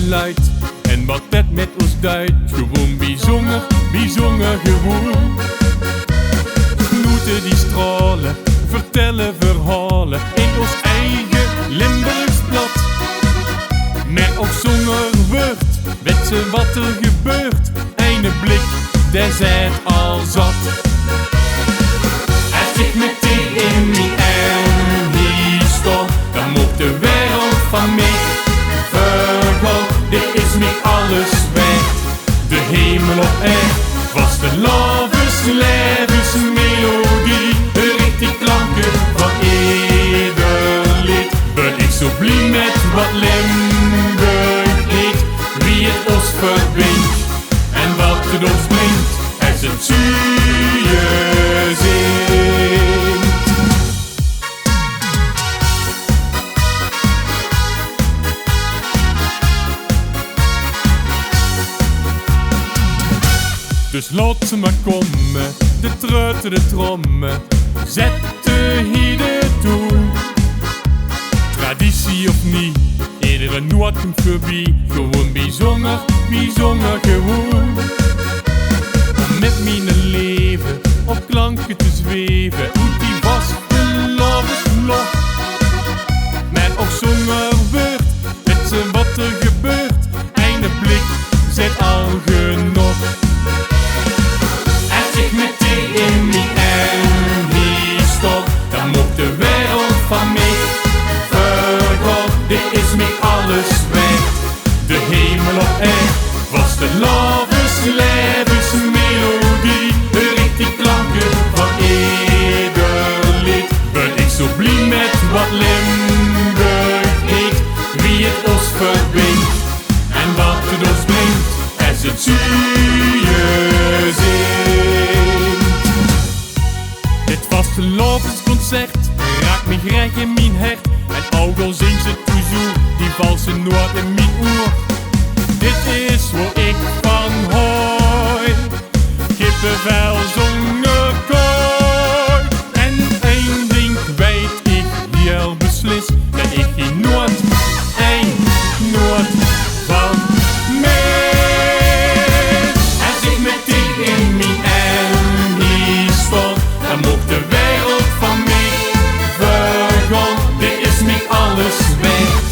luid. En wat het met ons duidt, gewoon bijzonder gewoon. Knoeten die stralen, vertellen verhalen in ons eigen Limburgs blad. Maar ook zonder woord, weet ze wat er gebeurt. Einde blik, daar zijt al zat. Als ik met die in die en hier sta, dan moet de wereld van mij vergaan. Dit is niet alles waard. De hemel op aard, vaste-laevesmelodie. Richt die klanken van ieder lied. Ben ik zo blij met wat Limburg heet. Wie het ons verbindt en wat het ons brengt. Als het zuur zingt. Dus laat ze maar komen, de truiten, de trommen, zet de hieden toe. Traditie of niet, iedere noot komt voorbij. Gewoon bijzonder gewoon. Om met mijn leven op klanken te zweven, uit die vaste-laevesvlot. Maar ook zonder woord, weet ze wat er gebeurt. Einde blik, zet al genoeg. Ik met die in die en die stop, dan moet de wereld van mij vergaan. Dit is mij alles waard. De hemel op aard, vaste-laevesmelodie. Richt die klanken van ieder lied. Ben ik zo blij met wat Limburg heet. Wie het ons verbindt en wat het ons brengt. Als het zuur zingt. Dit VASTE-LAEVES-CONCERT raakt me graag in mijn hart. En ook al zingt ze toujours die valse noot in mijn oor. Dit is waar ik van hooi. Kippenvel zonder kooi. En één ding weet ik heel beslist. Dat ik geen noot, één noot van mis. Als ik met die in mijn en hier stond, dan moet de wereld van mij vergaan. Dit is mij alles waard.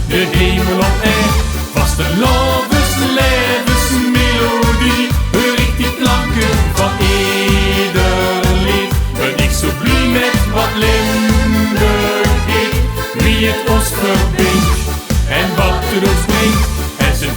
De hemel op aard, vaste-laevesmelodie. Richt die klanken van ieder lied. Ben ik zo blij met wat Limburg heet. Wie het ons verbindt en wat het ons brengt. En zijn